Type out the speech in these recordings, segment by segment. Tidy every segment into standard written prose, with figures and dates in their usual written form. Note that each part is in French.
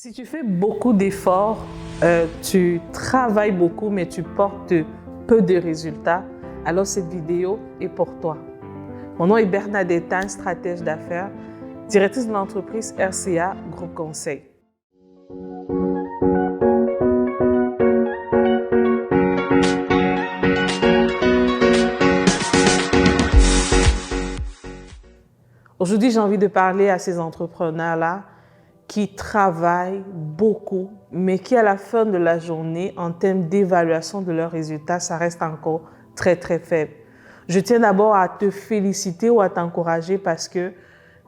Si tu fais beaucoup d'efforts, tu travailles beaucoup, mais tu portes peu de résultats, alors cette vidéo est pour toi. Mon nom est Bernadette, stratège d'affaires, directrice de l'entreprise RCA Groupe Conseil. Aujourd'hui, j'ai envie de parler à ces entrepreneurs-là qui travaillent beaucoup, mais qui à la fin de la journée, en termes d'évaluation de leurs résultats, ça reste encore très, très faible. Je tiens d'abord à te féliciter ou à t'encourager parce que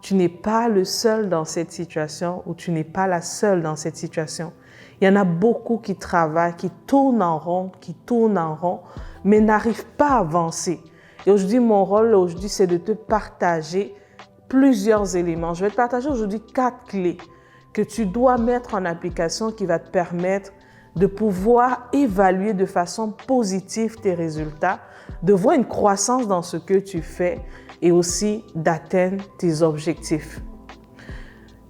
tu n'es pas le seul dans cette situation ou tu n'es pas la seule dans cette situation. Il y en a beaucoup qui travaillent, qui tournent en rond, mais n'arrivent pas à avancer. Et aujourd'hui, mon rôle aujourd'hui, c'est de te partager plusieurs éléments. Je vais te partager aujourd'hui 4 clés que tu dois mettre en application qui va te permettre de pouvoir évaluer de façon positive tes résultats, de voir une croissance dans ce que tu fais et aussi d'atteindre tes objectifs.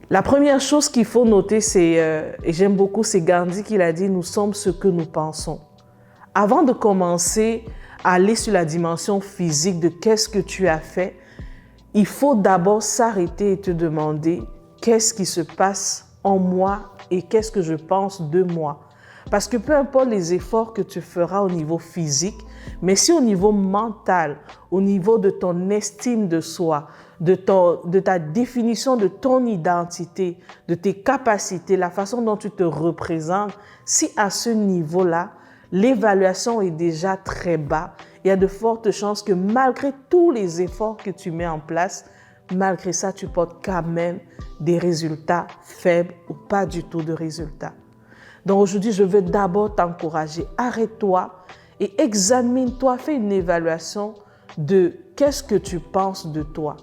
La première chose qu'il faut noter, c'est, et j'aime beaucoup, c'est Gandhi qui l'a dit, nous sommes ce que nous pensons. Avant de commencer à aller sur la dimension physique de qu'est-ce que tu as fait, il faut d'abord s'arrêter et te demander qu'est-ce qui se passe en moi et qu'est-ce que je pense de moi. Parce que peu importe les efforts que tu feras au niveau physique, mais si au niveau mental, au niveau de ton estime de soi, de ta définition de ton identité, de tes capacités, la façon dont tu te représentes, si à ce niveau-là, l'évaluation est déjà très bas, il y a de fortes chances que malgré tous les efforts que tu mets en place, malgré ça, tu portes quand même des résultats faibles ou pas du tout de résultats. Donc aujourd'hui, je veux d'abord t'encourager. Arrête-toi et examine-toi, fais une évaluation de qu'est-ce que tu penses de toi.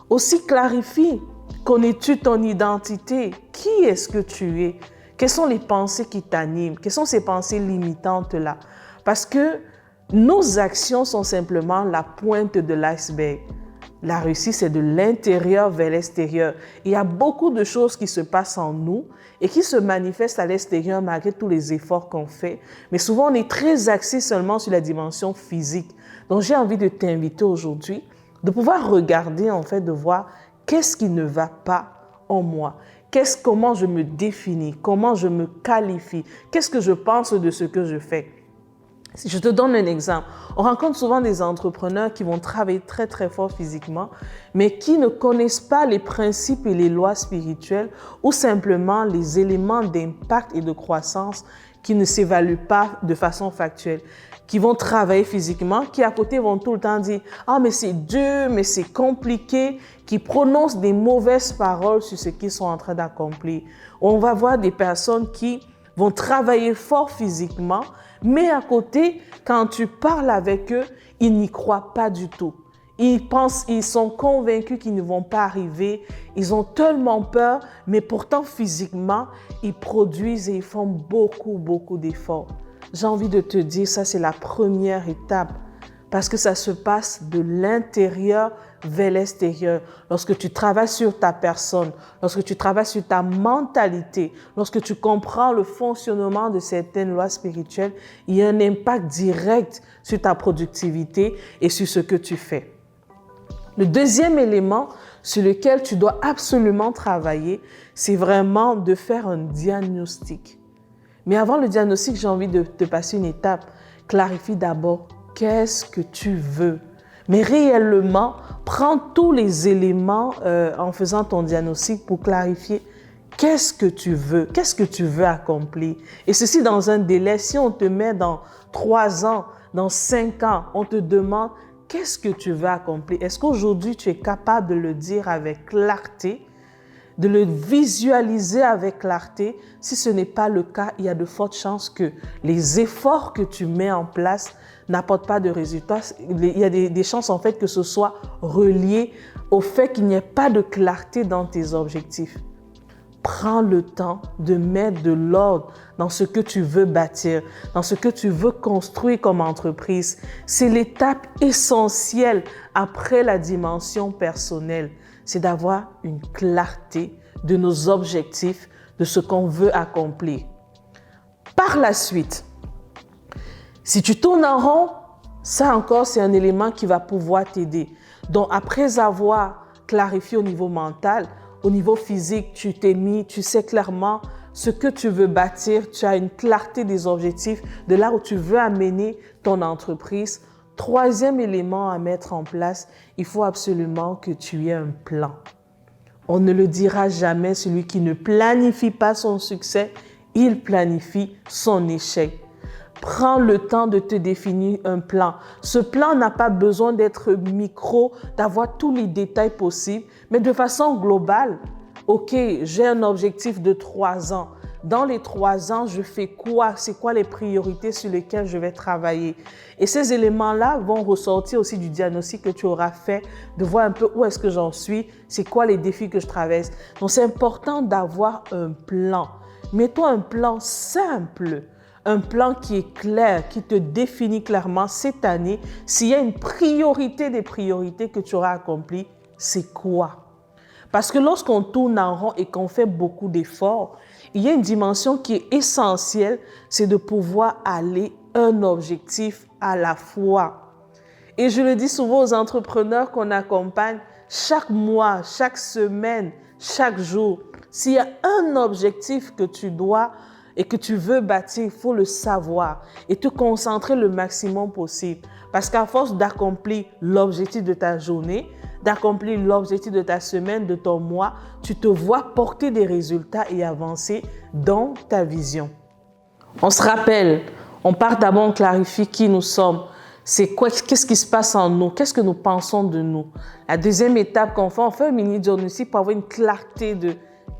Aussi clarifie, connais-tu ton identité? Qui est-ce que tu es? Quelles sont les pensées qui t'animent? Quelles sont ces pensées limitantes-là? Parce que nos actions sont simplement la pointe de l'iceberg. La réussite, c'est de l'intérieur vers l'extérieur. Il y a beaucoup de choses qui se passent en nous et qui se manifestent à l'extérieur malgré tous les efforts qu'on fait. Mais souvent, on est très axé seulement sur la dimension physique. Donc, j'ai envie de t'inviter aujourd'hui de pouvoir regarder, en fait, de voir qu'est-ce qui ne va pas en moi. Comment je me définis, comment je me qualifie, qu'est-ce que je pense de ce que je fais. Si je te donne un exemple, on rencontre souvent des entrepreneurs qui vont travailler très très fort physiquement, mais qui ne connaissent pas les principes et les lois spirituelles ou simplement les éléments d'impact et de croissance qui ne s'évaluent pas de façon factuelle, qui vont travailler physiquement, qui à côté vont tout le temps dire « Ah mais c'est dur, mais c'est compliqué », qui prononcent des mauvaises paroles sur ce qu'ils sont en train d'accomplir. On va voir des personnes qui vont travailler fort physiquement, mais à côté, quand tu parles avec eux, ils n'y croient pas du tout. Ils sont convaincus qu'ils ne vont pas arriver. Ils ont tellement peur, mais pourtant physiquement, ils produisent et ils font beaucoup d'efforts. J'ai envie de te dire, ça c'est la première étape. Parce que ça se passe de l'intérieur vers l'extérieur. Lorsque tu travailles sur ta personne, lorsque tu travailles sur ta mentalité, lorsque tu comprends le fonctionnement de certaines lois spirituelles, il y a un impact direct sur ta productivité et sur ce que tu fais. Le deuxième élément sur lequel tu dois absolument travailler, c'est vraiment de faire un diagnostic. Mais avant le diagnostic, j'ai envie de te passer une étape. Clarifie d'abord qu'est-ce que tu veux. Mais réellement, prends tous les éléments en faisant ton diagnostic pour clarifier qu'est-ce que tu veux accomplir. Et ceci dans un délai, si on te met dans 3 ans, dans 5 ans, on te demande qu'est-ce que tu veux accomplir. Est-ce qu'aujourd'hui tu es capable de le dire avec clarté, de le visualiser avec clarté? Si ce n'est pas le cas, il y a de fortes chances que les efforts que tu mets en place n'apportent pas de résultats. Il y a des chances en fait que ce soit relié au fait qu'il n'y ait pas de clarté dans tes objectifs. Prends le temps de mettre de l'ordre dans ce que tu veux bâtir, dans ce que tu veux construire comme entreprise. C'est l'étape essentielle après la dimension personnelle. C'est d'avoir une clarté de nos objectifs, de ce qu'on veut accomplir. Par la suite, si tu tournes en rond, ça encore, c'est un élément qui va pouvoir t'aider. Donc, après avoir clarifié au niveau mental, au niveau physique, tu t'es mis, tu sais clairement ce que tu veux bâtir, tu as une clarté des objectifs, de là où tu veux amener ton entreprise. Troisième élément à mettre en place, il faut absolument que tu aies un plan. On ne le dira jamais, celui qui ne planifie pas son succès, il planifie son échec. Prends le temps de te définir un plan. Ce plan n'a pas besoin d'être micro, d'avoir tous les détails possibles, mais de façon globale. OK, j'ai un objectif de 3 ans. Dans les 3 ans, je fais quoi? C'est quoi les priorités sur lesquelles je vais travailler? Et ces éléments-là vont ressortir aussi du diagnostic que tu auras fait, de voir un peu où est-ce que j'en suis, c'est quoi les défis que je traverse. Donc, c'est important d'avoir un plan. Mets-toi un plan simple, un plan qui est clair, qui te définit clairement cette année. S'il y a une priorité des priorités que tu auras accomplies, c'est quoi? Parce que lorsqu'on tourne en rond et qu'on fait beaucoup d'efforts, il y a une dimension qui est essentielle, c'est de pouvoir aller un objectif à la fois. Et je le dis souvent aux entrepreneurs qu'on accompagne, chaque mois, chaque semaine, chaque jour, s'il y a un objectif que tu dois et que tu veux bâtir, il faut le savoir et te concentrer le maximum possible. Parce qu'à force d'accomplir l'objectif de ta journée, d'accomplir l'objectif de ta semaine, de ton mois, tu te vois porter des résultats et avancer dans ta vision. On se rappelle, on part d'abord, on clarifie qui nous sommes. C'est quoi, qu'est-ce qui se passe en nous? Qu'est-ce que nous pensons de nous? La deuxième étape qu'on fait, on fait un mini-diagnostic pour avoir une clarté de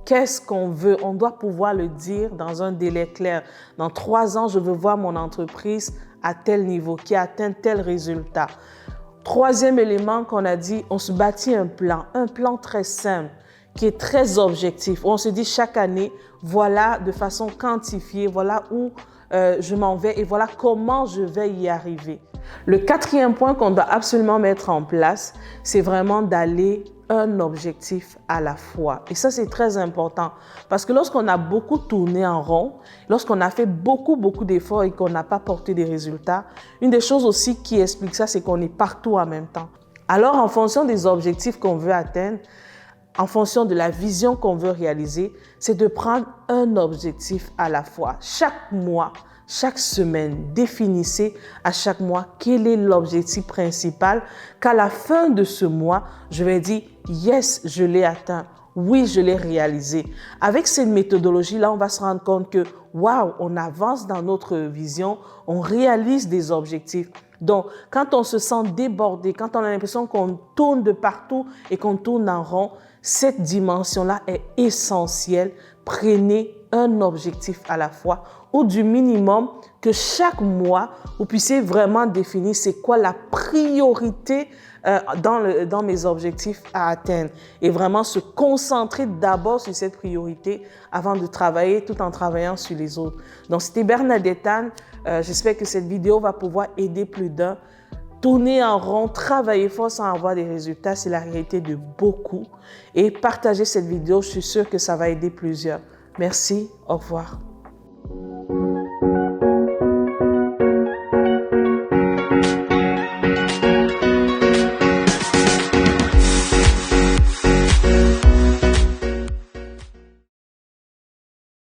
qu'est-ce qu'on veut. On doit pouvoir le dire dans un délai clair. Dans 3 ans, je veux voir mon entreprise à tel niveau, qui atteint tel résultat. Troisième élément qu'on a dit, on se bâtit un plan très simple, qui est très objectif. On se dit chaque année, voilà de façon quantifiée, voilà où je m'en vais et voilà comment je vais y arriver. Le quatrième point qu'on doit absolument mettre en place, c'est vraiment d'aller un objectif à la fois. Et ça, c'est très important parce que lorsqu'on a beaucoup tourné en rond, lorsqu'on a fait beaucoup d'efforts et qu'on n'a pas porté des résultats, une des choses aussi qui explique ça, c'est qu'on est partout en même temps. Alors, en fonction des objectifs qu'on veut atteindre, en fonction de la vision qu'on veut réaliser, c'est de prendre un objectif à la fois. Chaque mois, chaque semaine, définissez à chaque mois quel est l'objectif principal qu'à la fin de ce mois, je vais dire « Yes, je l'ai atteint. Oui, je l'ai réalisé. » Avec cette méthodologie-là, on va se rendre compte que waouh, on avance dans notre vision, on réalise des objectifs. Donc, quand on se sent débordé, quand on a l'impression qu'on tourne de partout et qu'on tourne en rond, cette dimension-là est essentielle. Prenez un objectif à la fois ou du minimum que chaque mois, vous puissiez vraiment définir c'est quoi la priorité dans mes objectifs à atteindre et vraiment se concentrer d'abord sur cette priorité avant de travailler tout en travaillant sur les autres. Donc, c'était Bernadette Anne. J'espère que cette vidéo va pouvoir aider plus d'un. Tourner en rond, travailler fort sans avoir des résultats, c'est la réalité de beaucoup. Et partager cette vidéo, je suis sûre que ça va aider plusieurs. Merci, au revoir.